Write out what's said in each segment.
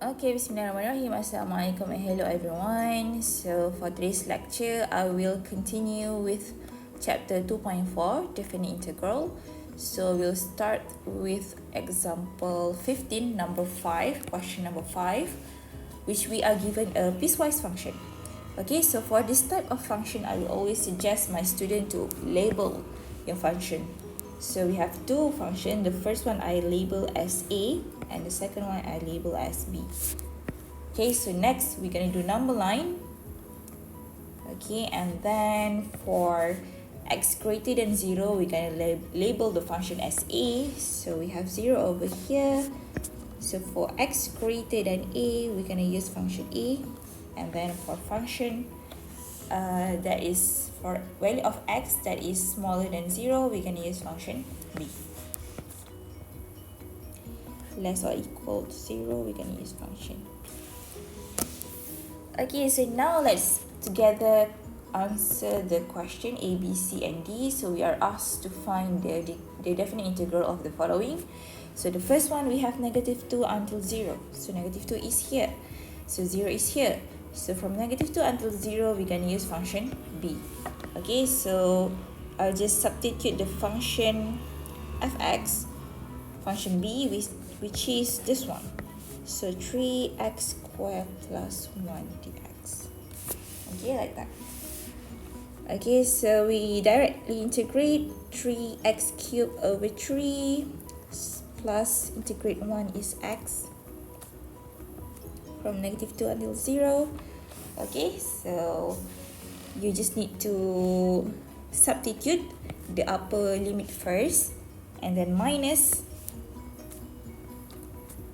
Okay, Bismillahirrahmanirrahim. Assalamualaikum and hello everyone. So for today's lecture, I will continue with chapter 2.4, definite integral. So we'll start with example 15, number 5, question number 5, which we are given a piecewise function. Okay, so for this type of function, I will always suggest my student to label your function. So we have two functions. The first one I label as A and the second one I label as B. Okay, so next we're going to do number line. Okay, and then for x greater than 0, we're going to label the function as A. So we have 0 over here. So for x greater than A, we're going to use function A. And then for function that is for value of x that is smaller than 0, we can use function b. Less or equal to 0, we can use function b. Okay, so now let's together answer the question a, b, c, and d. So we are asked to find the definite integral of the following. So the first one, we have -2 until 0. So -2 is here. So 0 is here. So from -2 until 0, we're going to use function b. Okay, so I'll just substitute the function fx, function b, which is this one. So 3x squared plus 1 dx. Okay, like that. Okay, so we directly integrate 3x cubed over 3 plus integrate 1 is x from -2 until 0. Okay, so you just need to substitute the upper limit first and then minus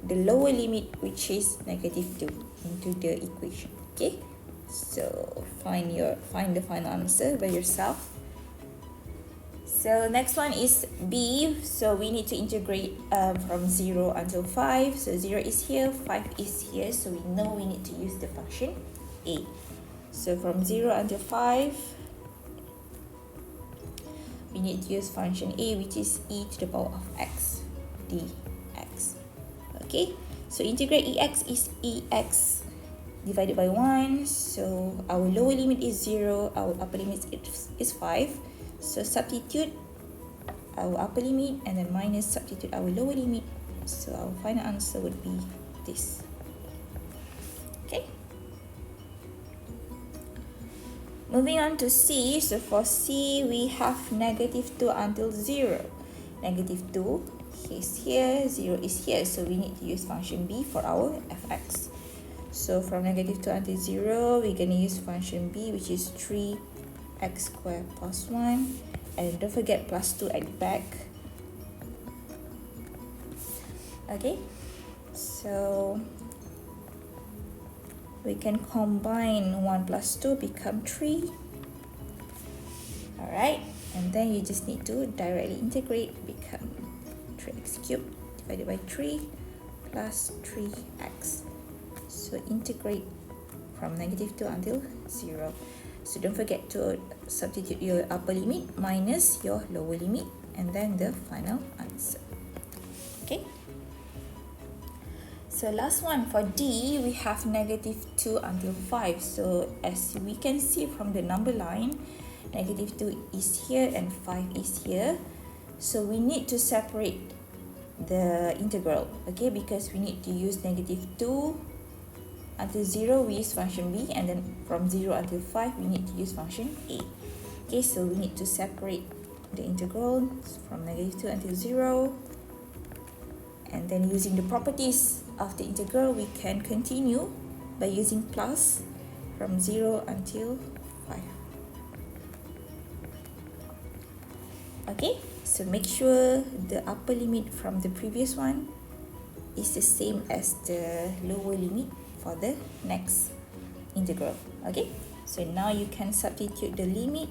the lower limit, which is -2, into the equation. Okay, so find the final answer by yourself. So next one is b. So we need to integrate from 0 until 5. So 0 is here, 5 is here, so we know we need to use the function a. So from 0 until 5, we need to use function a, which is e to the power of x dx. Okay, so integrate ex is ex divided by 1. So our lower limit is 0, our upper limit is 5. So substitute our upper limit and then minus substitute our lower limit. So our final answer would be this. Okay. Moving on to C. So for C, we have -2 until 0. -2 is here, 0 is here. So we need to use function B for our fx. So from -2 until 0, we're going to use function B, which is 3x squared plus 1. And don't forget plus 2 at the back. Okay, so we can combine 1 plus 2 become 3. Alright, and then you just need to directly integrate, become 3x cubed divided by 3 plus 3x. So integrate from -2 until 0. So don't forget to substitute your upper limit minus your lower limit and then the final answer. Okay. So last one for D, we have -2 until 5. So as we can see from the number line, -2 is here and 5 is here. So we need to separate the integral, okay, because we need to use -2 until 0, we use function B, and then from 0 until 5, we need to use function A. Okay, so we need to separate the integral from -2 until 0. And then using the properties of the integral, we can continue by using plus from 0 until 5. Okay, so make sure the upper limit from the previous one is the same as the lower limit for the next integral. Okay, so now you can substitute the limit,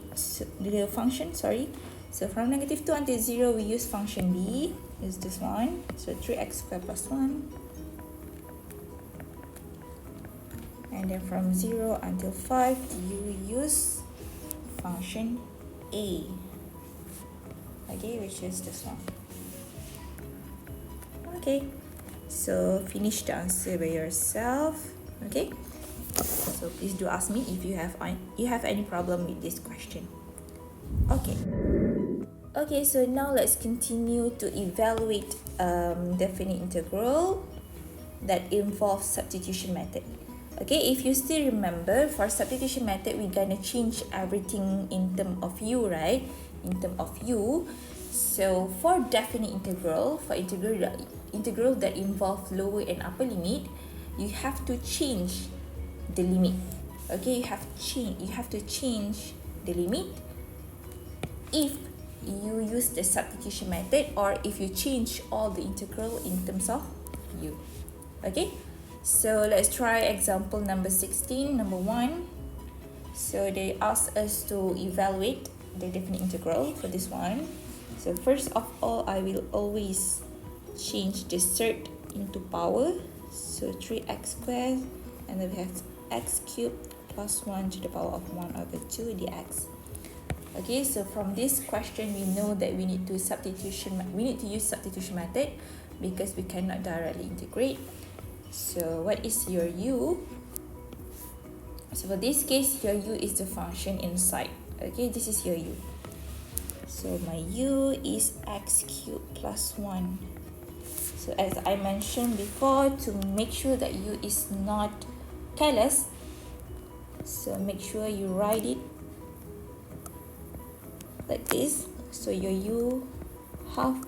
the function, sorry. So from -2 until 0, we use function B, is this one. So 3x squared plus 1. And then from 0 until 5, you use function A. Okay, which is this one. Okay, So finish the answer by yourself. Okay, so please do ask me if you have any problem with this question. Okay, so now let's continue to evaluate definite integral that involves substitution method. Okay, if you still remember, for substitution method, we're gonna change everything in terms of u, right? In terms of u. So for definite integral, for integral that involve lower and upper limit, you have to change the limit. Okay, you have to change the limit if you use the substitution method, or if you change all the integral in terms of u. Okay, so let's try example number 16, number 1. So they ask us to evaluate the definite integral for this one. So first of all, I will always change the third into power. So 3x squared, and then we have x cubed plus 1 to the power of 1 over 2 dx. Okay, so from this question, we know that we need to use substitution method because we cannot directly integrate. So what is your u? So for this case, your u is the function inside. Okay, this is your u. So my u is x cubed plus 1. So as I mentioned before, to make sure that u is not careless, so make sure you write it like this. So your u half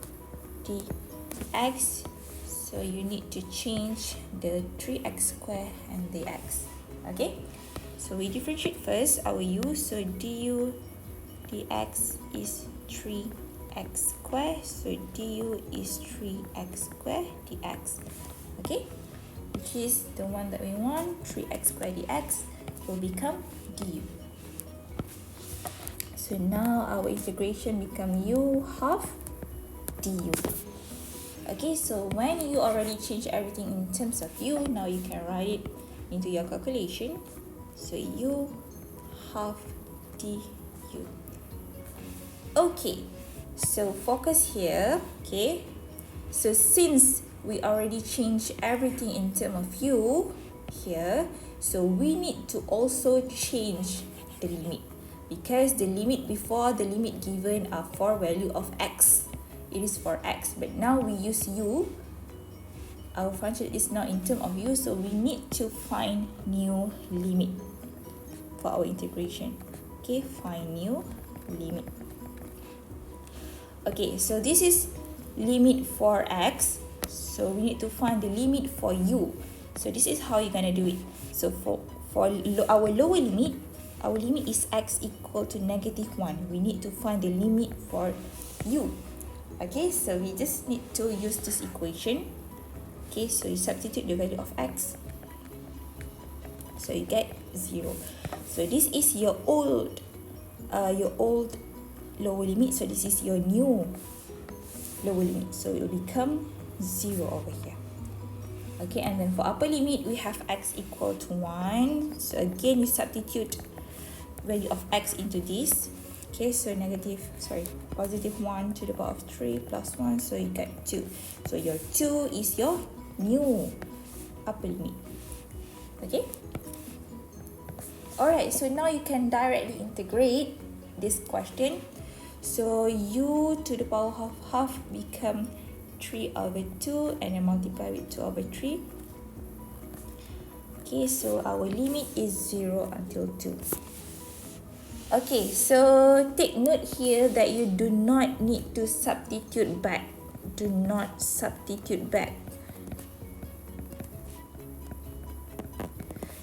dx, so you need to change the 3x squared and the x. Okay, so we differentiate first our u. So du dx is 3x squared, so du is 3x squared dx. Okay, which is the one that we want. 3x squared dx will become du. So now our integration become u half du. Okay, so when you already change everything in terms of u, now you can write it into your calculation. So u half du. Okay, so focus here. Okay, so since we already changed everything in terms of u here, so we need to also change the limit, because the limit before, the limit given are for value of x. It is for x, but now we use u. Our function is now in terms of u, so we need to find new limit for our integration. Okay, find new limit. Okay, so this is limit for x, so we need to find the limit for u. So this is how you're gonna do it. So for our lower limit, our limit is x equal to -1. We need to find the limit for u. Okay, so we just need to use this equation. Okay, so you substitute the value of x, so you get 0. So this is your old lower limit, so this is your new lower limit, so it will become 0 over here. Okay, and then for upper limit, we have x equal to 1. So again, you substitute value of x into this. Okay, so positive 1 to the power of 3 plus 1, so you get 2. So your 2 is your new upper limit. Okay, alright, so now you can directly integrate this question. So u to the power of half become 3 over 2, and then multiply with 2 over 3. Okay, so our limit is 0 until 2. Okay, so take note here that you do not need to substitute back. Do not substitute back.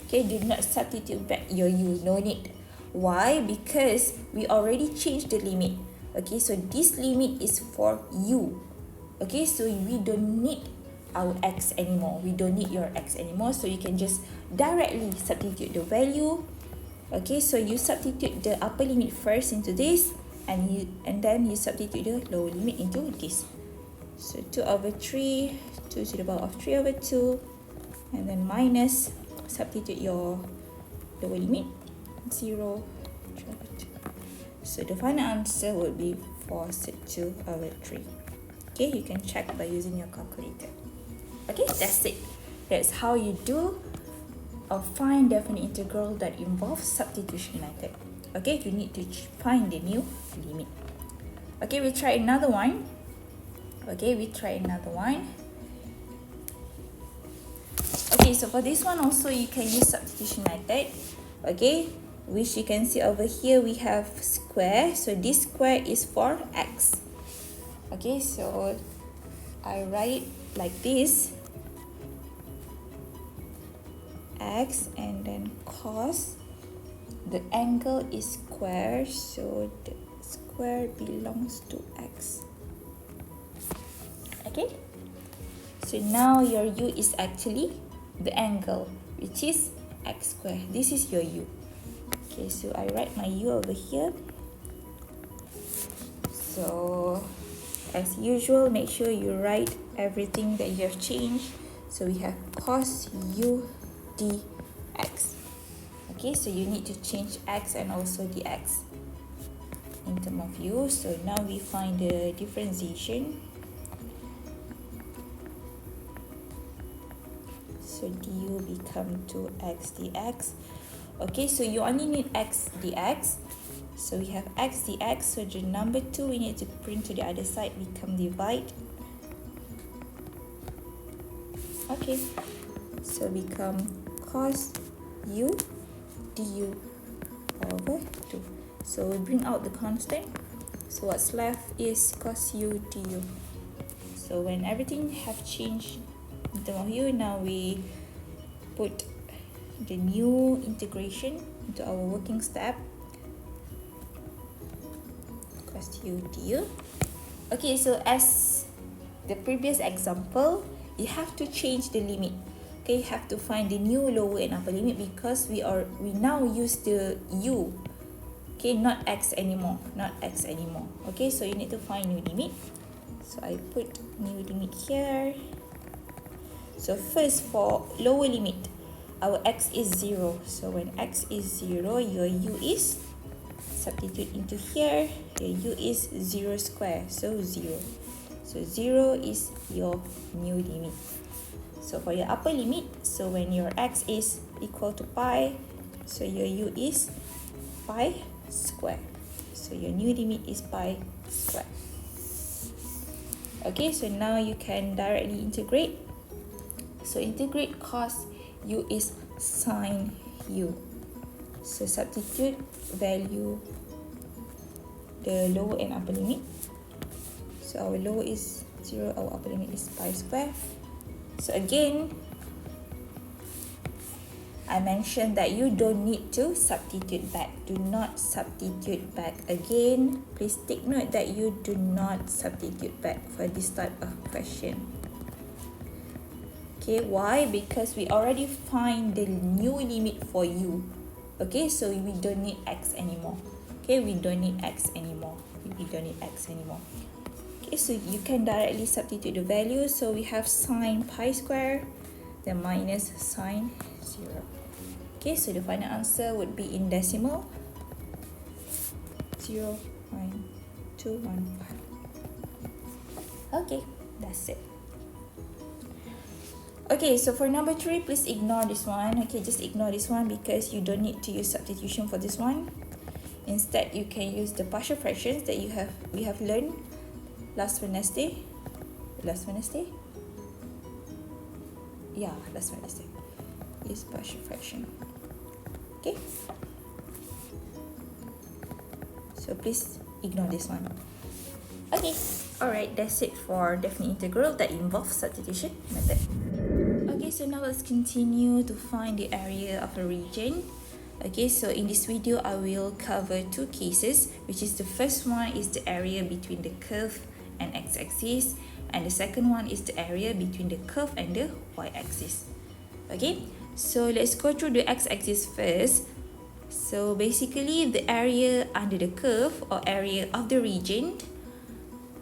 Okay, do not substitute back your u. No need. Why? Because we already changed the limit. Okay, so this limit is for u. Okay, so we don't need our x anymore. We don't need your x anymore. So you can just directly substitute the value. Okay, so you substitute the upper limit first into this, and then you substitute the lower limit into this. So 2 over 3, 2 to the power of 3 over 2, and then minus, substitute your lower limit, 0, 3 over 2. So the final answer would be 4 2 over 3. Okay, you can check by using your calculator. Okay, that's it. That's how you do or find definite integral that involves substitution method. Okay, you need to find the new limit. Okay, we try another one. Okay, so for this one also you can use substitution method. Okay, which you can see over here we have square. So this square is for x. Okay, so I write like this, x, and then cos. The angle is square, so the square belongs to x. Okay, so now your u is actually the angle, which is x square. This is your u. Okay, so I write my u over here. So as usual, make sure you write everything that you have changed. So we have cos u dx. Okay, so you need to change x and also dx in terms of u. So now we find the differentiation. So du become 2x dx. Okay, so you only need x dx. So we have x dx. So the number 2 we need to bring to the other side, become divide. Okay, so become cos u du over 2. So we bring out the constant. So what's left is cos u du. So when everything have changed in terms of u, now we put the new integration into our working step. Cos u du. Okay, so as the previous example, you have to change the limit. Okay, you have to find the new lower and upper limit because we now use the u. Okay, not x anymore. Okay, so you need to find new limit. So I put new limit here. So first, for lower limit, our x is 0. So when x is 0, your u is, substitute into here, your u is 0 square, so 0. So 0 is your new limit. So for your upper limit, so when your x is equal to pi, so your u is pi square. So your new limit is pi square. Okay, so now you can directly integrate. So integrate cos u is sine u. So substitute value the lower and upper limit. So our lower is 0, our upper limit is pi square. So again, I mentioned that you don't need to substitute back. Do not substitute back. Again, please take note that you do not substitute back for this type of question. Okay, why? Because we already find the new limit for u. Okay, so we don't need x anymore. Okay, we don't need x anymore. Okay, so you can directly substitute the value. So we have sine pi square, then minus sine 0. Okay, so the final answer would be in decimal 0.215. Okay, that's it. Okay, so for number 3, please ignore this one. Okay, just ignore this one because you don't need to use substitution for this one. Instead, you can use the partial fractions that we have learned last Wednesday. Yeah, last Wednesday. Is partial fraction. Okay. So please ignore this one. Okay. Alright, that's it for definite integral that involves substitution method. Okay, so now let's continue to find the area of a region. Okay, so in this video, I will cover 2 cases, which is the first one is the area between the curve and x-axis, and the second one is the area between the curve and the y-axis. Okay, so let's go through the x-axis first. So basically, the area under the curve or area of the region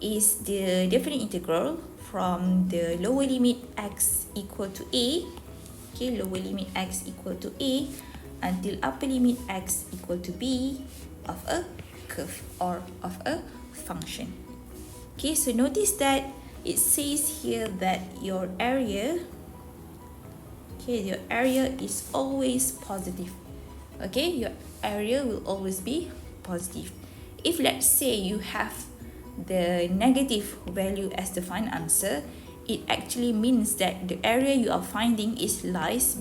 is the definite integral from the lower limit x equal to a, okay, lower limit x equal to a, until upper limit x equal to b of a curve or of a function. Okay, so notice that it says here that your area Okay, your area is always positive. Okay, your area will always be positive. If let's say you have the negative value as the final answer, it actually means that the area you are finding lies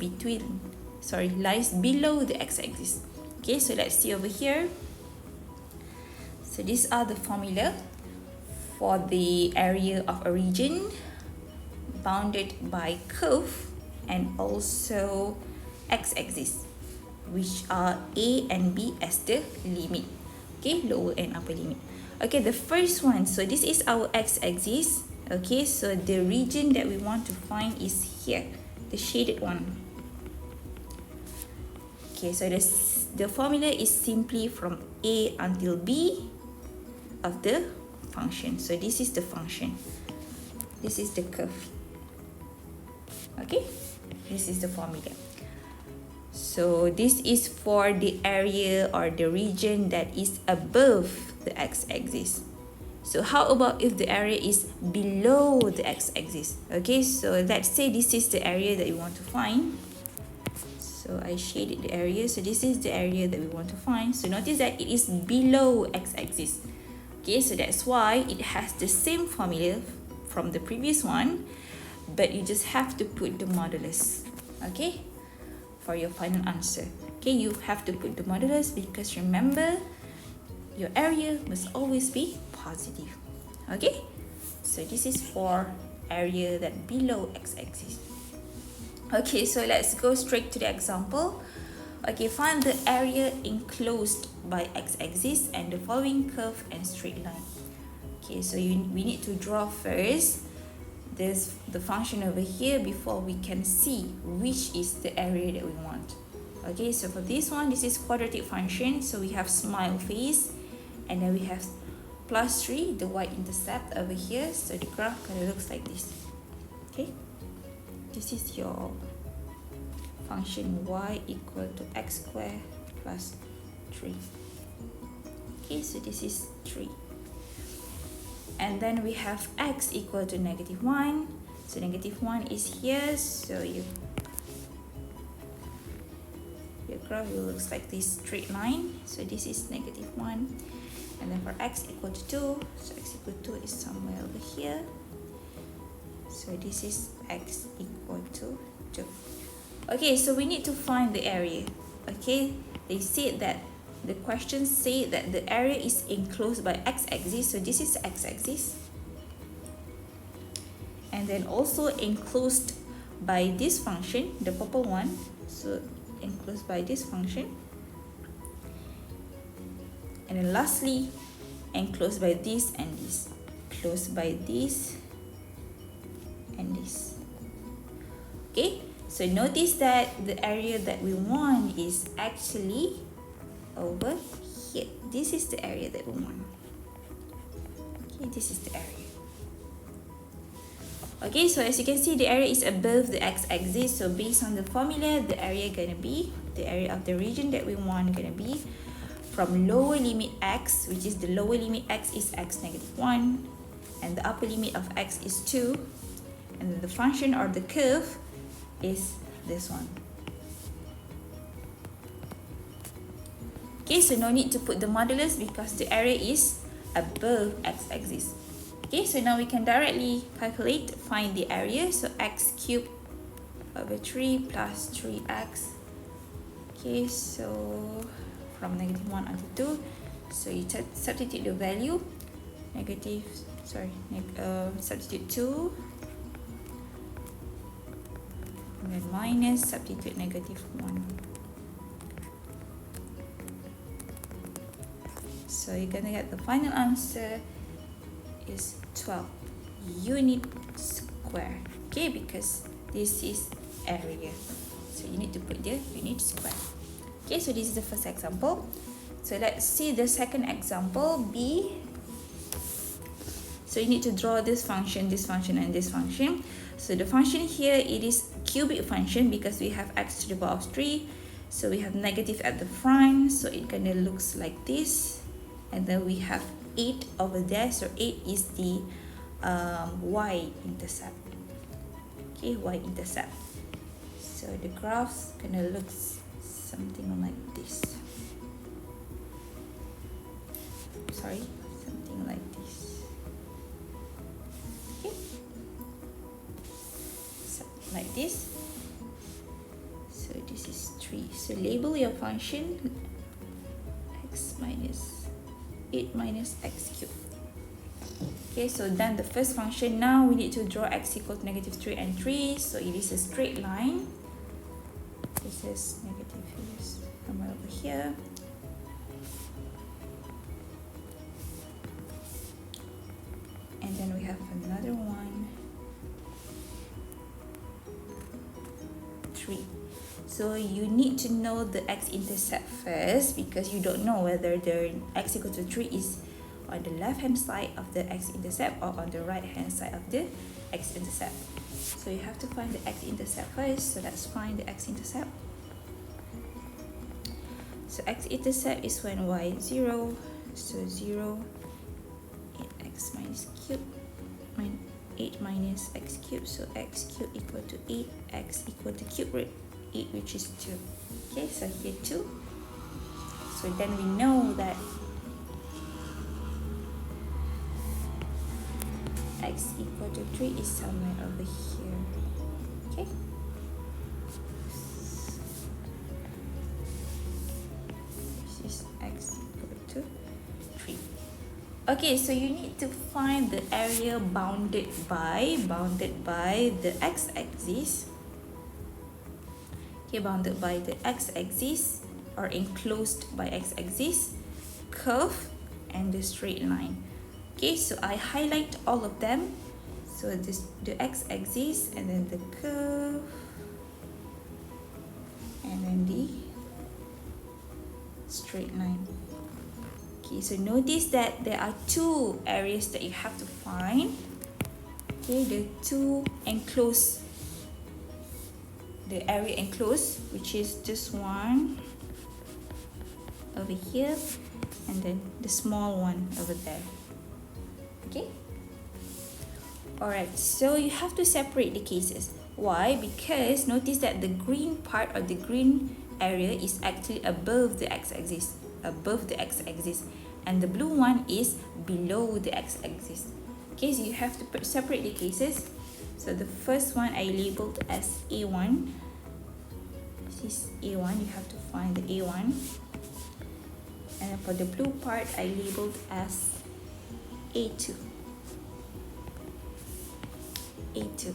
below the x-axis. Okay, so let's see over here. So these are the formula for the area of a region bounded by curve and also x-axis, which are a and b as the limit. Okay, lower and upper limit. Okay, the first one, so this is our x-axis. Okay, so the region that we want to find is here, the shaded one. Okay, so the formula is simply from a until b of the function. So this is the function, this is the curve. Okay, this is the formula. So this is for the area or the region that is above the x-axis. So how about if the area is below the x-axis? Okay, so let's say this is the area that you want to find. So I shaded the area, so this is the area that we want to find. So notice that it is below x-axis. Okay, so that's why it has the same formula from the previous one, but you just have to put the modulus, okay, for your final answer. Okay, you have to put the modulus because remember, your area must always be positive. Okay, so this is for area that below x-axis. Okay, so let's go straight to the example. Okay, find the area enclosed by x-axis and the following curve and straight line. Okay, so we need to draw first the function over here before we can see which is the area that we want. Okay, so for this one, this is quadratic function, so we have smile face, and then we have plus 3, the y-intercept over here, so the graph kind of looks like this. Okay, this is your function y equal to x squared plus 3. Okay, so this is 3. And then we have x equal to -1. So -1 is here, so your graph will look like this straight line. So this is -1. And then for x equal to 2, so x equal to 2 is somewhere over here. So this is x equal to 2. Okay, so we need to find the area. Okay, they said that the question said that the area is enclosed by x-axis, so this is x-axis, and then also enclosed by this function, the purple one, so enclosed by this function, and then lastly enclosed by this and this, closed by this and this. Okay, so notice that the area that we want is actually over here. This is the area that we want. Okay, this is the area. Okay, so as you can see, the area is above the x-axis, so based on the formula, the area of the region that we want gonna be from lower limit x, which is the lower limit x is x -1, and the upper limit of x is 2, and then the function or the curve is this one. Okay, so no need to put the modulus because the area is above x-axis. Okay, so now we can directly find the area. So x cubed over 3 plus 3x. Okay, so from -1 until 2. So you substitute the value. Substitute 2. And then minus, substitute -1. So you're gonna get the final answer is 12 unit square. Okay, because this is area, so you need to put the unit square. Okay, so this is the first example. So let's see the second example, B. So you need to draw this function, and this function. So the function here, it is cubic function because we have x to the power of 3. So we have negative at the front, so it kind of looks like this. And then we have 8 over there, so 8 is the y-intercept. Okay, y-intercept. So the graph's gonna look something like this. Sorry, something like this. Okay, something like this. So this is 3. So label your function x minus 8 minus x cubed. Okay, so done the first function. Now we need to draw x equal to negative 3 and 3. So it is a straight line. This is negative somewhere over here. And then we have another one, 3. So you need to know the x-intercept first, because you don't know whether the x equal to 3 is on the left hand side of the x-intercept or on the right hand side of the x-intercept. So you have to find the x-intercept first. So let's find the x-intercept. So x-intercept is when y is 0. So 0, 8x minus cube, 8 minus x cubed. So x cubed equal to 8, x equal to cube root 8, which is 2. Okay, so here 2. So then we know that x equal to 3 is somewhere over here. Okay. This is x equal to 3. Okay, so you need to find the area bounded by the x-axis. Okay, bounded by the x-axis or enclosed by x-axis, curve, and the straight line. Okay, so I highlight all of them. So this the x-axis, and then the curve, and then the straight line. Okay, so notice that there are 2 areas that you have to find. Okay, the 2 enclosed, the area enclosed, which is this one over here, and then the small one over there. Okay. Alright, so you have to separate the cases. Why? Because notice that the green part or the green area is actually above the x-axis, and the blue one is below the x-axis. Okay, so you have to separate the cases. So the first one I labeled as A1. This is A1. You have to find the A1. And for the blue part, I labeled as A2. A2.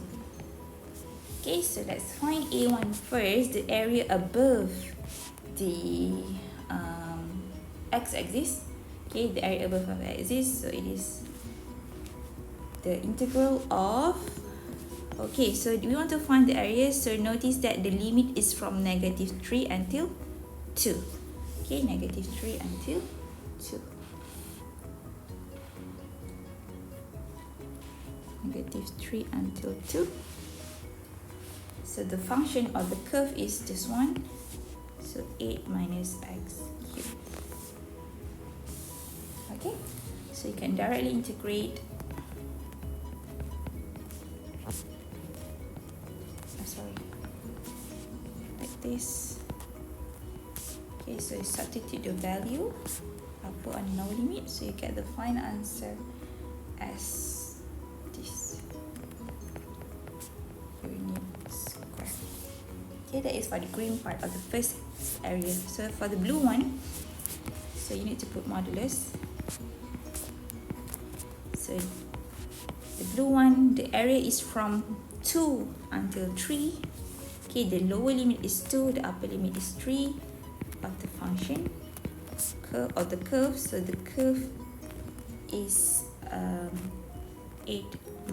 Okay, so let's find A1 first, the area above the x-axis. Okay, the area above the x-axis, so it is the integral of, okay, so we want to find the area. So notice that the limit is from negative 3 until 2. Okay, negative 3 until 2. Negative 3 until 2. So the function of the curve is this one. So 8 minus x cubed. Okay, so you can directly integrate. Sorry, like this. Okay, so you substitute the value, upper and lower limit, so you get the final answer as this. Unit square. Okay, that is for the green part of the first area. So for the blue one, so you need to put modulus. So the blue one, the area is from 2 until 3. Okay, the lower limit is 2, the upper limit is 3 of the function curve of the curve. So the curve is 8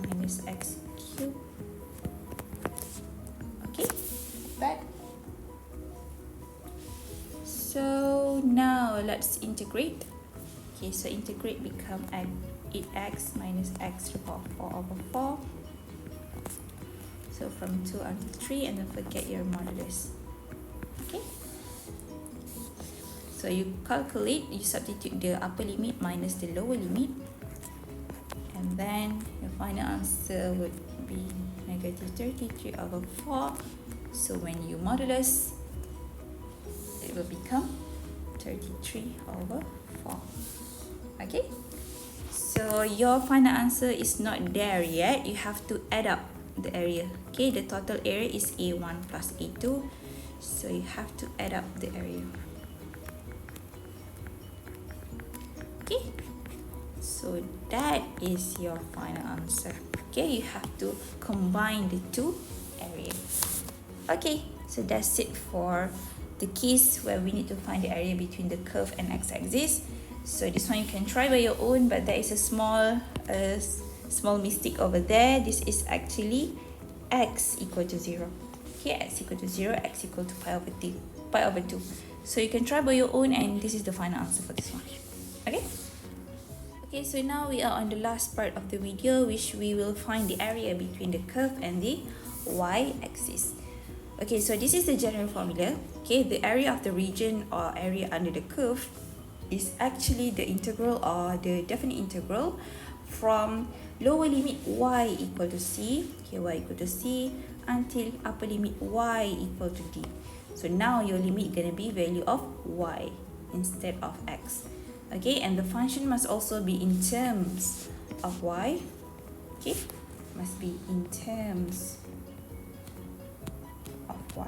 minus x cubed. Okay, back. So now let's integrate. Okay, so integrate become 8x minus x to the power 4 over 4. So from 2 until 3, and don't forget your modulus. Okay, so you calculate, you substitute the upper limit minus the lower limit, and then your final answer would be negative 33 over 4 So when you modulus, it will become 33 over 4. Okay, so your final answer is not there yet. You have to add up the area. Okay, the total area is A1 plus A2, so you have to add up the area. Okay, so that is your final answer. Okay, you have to combine the two areas. Okay, so that's it for the case where we need to find the area between the curve and x-axis. So this one you can try by your own, but there is a small mistake over there. This is actually x equal to 0. Okay, x equal to 0, x equal to pi over 2. So you can try by your own, and this is the final answer for this one. Okay? Okay, so now we are on the last part of the video, which we will find the area between the curve and the y-axis. Okay, so this is the general formula. Okay, the area of the region or area under the curve is actually the integral or the definite integral from lower limit y equal to c, okay, y equal to c, until upper limit y equal to d. So now your limit gonna be value of y instead of x. Okay, and the function must also be in terms of y. Okay, must be in terms of y.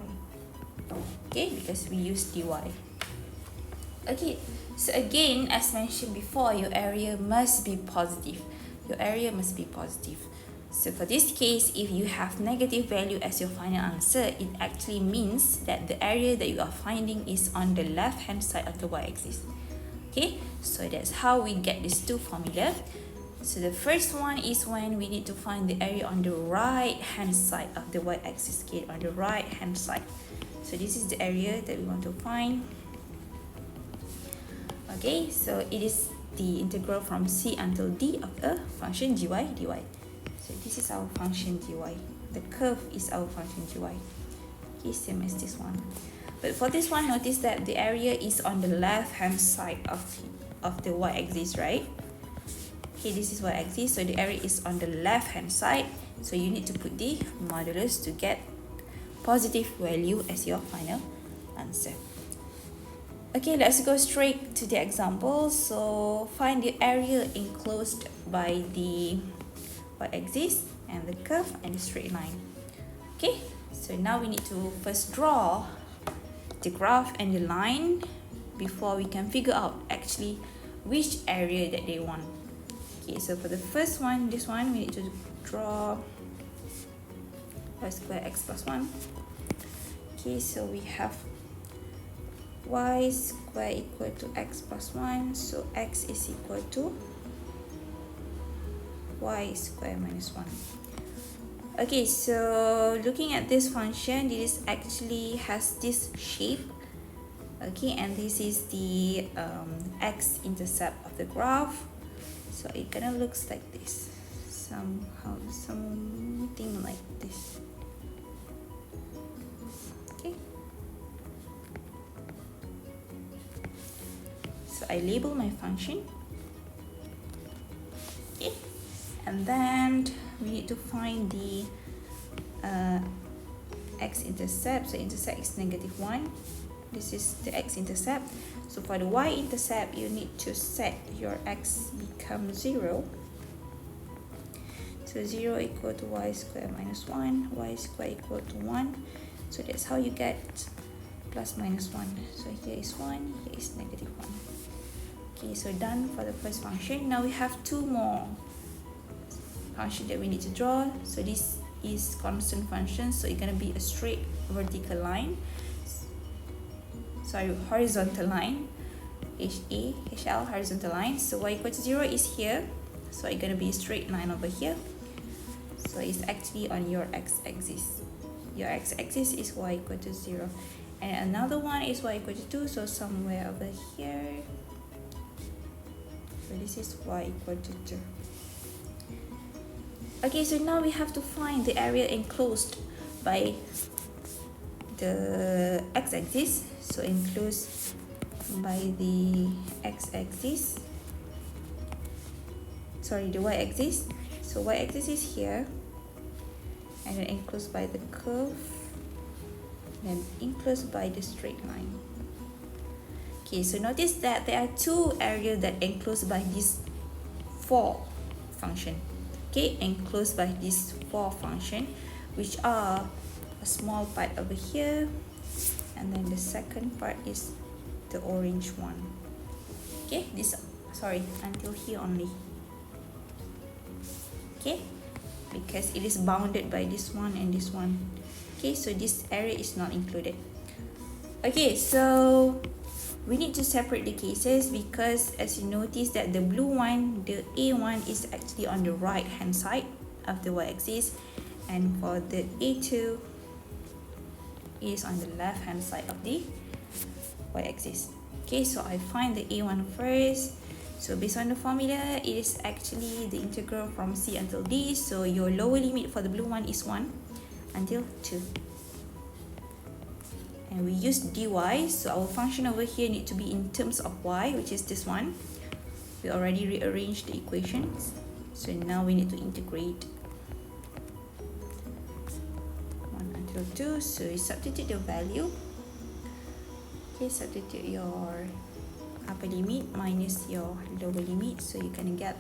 Okay, because we use dy. Okay, so again, as mentioned before, your area must be positive. Your area must be positive. So for this case, if you have negative value as your final answer, it actually means that the area that you are finding is on the left hand side of the y-axis. Okay, so that's how we get these two formulas. So the first one is when we need to find the area on the right hand side of the y-axis. Okay, on the right hand side. So this is the area that we want to find. Okay, so it is the integral from c until d of a function dy. So this is our function dy. The curve is our function dy. Okay, same as this one. But for this one, notice that the area is on the left hand side of the y-axis, right? Okay, this is y-axis, so the area is on the left hand side. So you need to put the modulus to get positive value as your final answer. Okay, let's go straight to the example. So find the area enclosed by the y-axis and the curve and the straight line. Okay, so now we need to first draw the graph and the line before we can figure out actually which area that they want. Okay, so for the first one, this one, we need to draw y square x plus 1. Okay, so we have y square equal to x plus 1, so x is equal to y square minus 1. Okay, so looking at this function, this actually has this shape. Okay, and this is the x-intercept of the graph. So it kind of looks like this, somehow, something like this. Okay. So I label my function. Okay, and then we need to find the x-intercept. So intercept is -1. This is the x-intercept. So for the y-intercept, you need to set your x become 0. So 0 equal to y square minus 1, y square equal to 1. So that's how you get plus minus 1. So here is 1, here is -1. Okay, so done for the first function. Now we have two more function that we need to draw. So this is constant function, so it's gonna be a straight vertical line, sorry, horizontal line, HL horizontal line. So y equal to 0 is here, so it's gonna be a straight line over here. So it's actually on your x-axis. Your x-axis is y equal to 0, and another one is y equal to 2, so somewhere over here. So this is y equal to 2. Okay, so now we have to find the area enclosed by the x-axis. So enclosed by the x-axis, sorry, the y-axis. So y-axis is here, and then enclosed by the curve then enclosed by the straight line. Okay, so notice that there are two areas that enclosed by this for function. Okay, enclosed by this for function, which are a small part over here, and then the second part is the orange one. Okay, this, sorry, until here only. Okay, because it is bounded by this one and this one. Okay, so this area is not included. Okay, so we need to separate the cases because as you notice that the blue one, the A1 is actually on the right hand side of the y-axis, and for the A2 is on the left hand side of the y-axis. Okay, so I find the A1 first. So based on the formula, it is actually the integral from C until D. So your lower limit for the blue one is 1 until 2. And we use dy, so our function over here need to be in terms of y, which is this one. We already rearranged the equations, so now we need to integrate 1 until 2. So you substitute the value. Okay, substitute your upper limit minus your lower limit, so you can get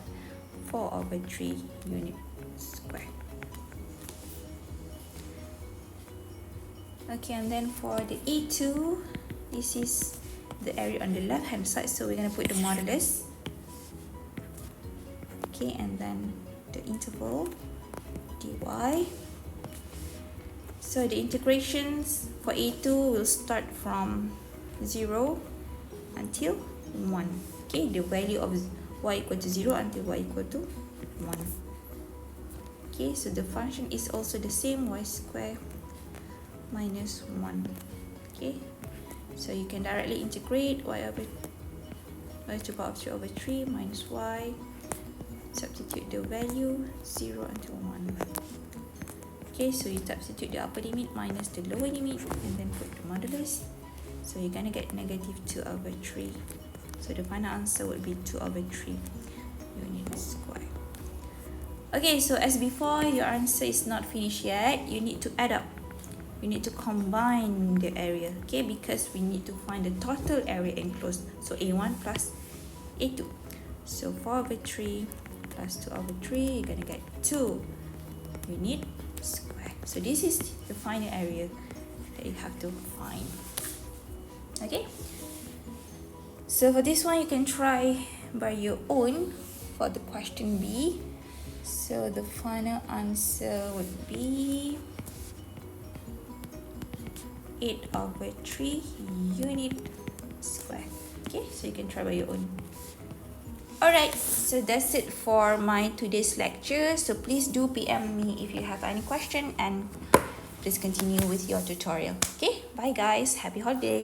4/3 unit square. Okay, and then for the A2, this is the area on the left hand side, so we're going to put the modulus. Okay, and then the interval dy. So the integrations for A2 will start from 0 until 1. Okay, the value of y equal to 0 until y equal to 1. Okay, so the function is also the same, y square minus 1. Okay, so you can directly integrate y to the power of 3/3 minus y. Substitute the value 0 until 1. Okay, so you substitute the upper limit minus the lower limit and then put the modulus. So you're gonna get negative 2/3. So the final answer would be 2/3 unit square. Okay, so as before, your answer is not finished yet. You need to add up. You need to combine the area, okay, because we need to find the total area enclosed. So A1 plus A2. So 4/3 plus 2/3, you're gonna get 2 unit square. So this is the final area that you have to find. Okay, so for this one you can try by your own for the question B. So the final answer would be 8/3 unit square. Okay, so you can try by your own. Alright, so that's it for my today's lecture. So please do PM me if you have any question, and please continue with your tutorial. Okay, bye guys, happy holiday.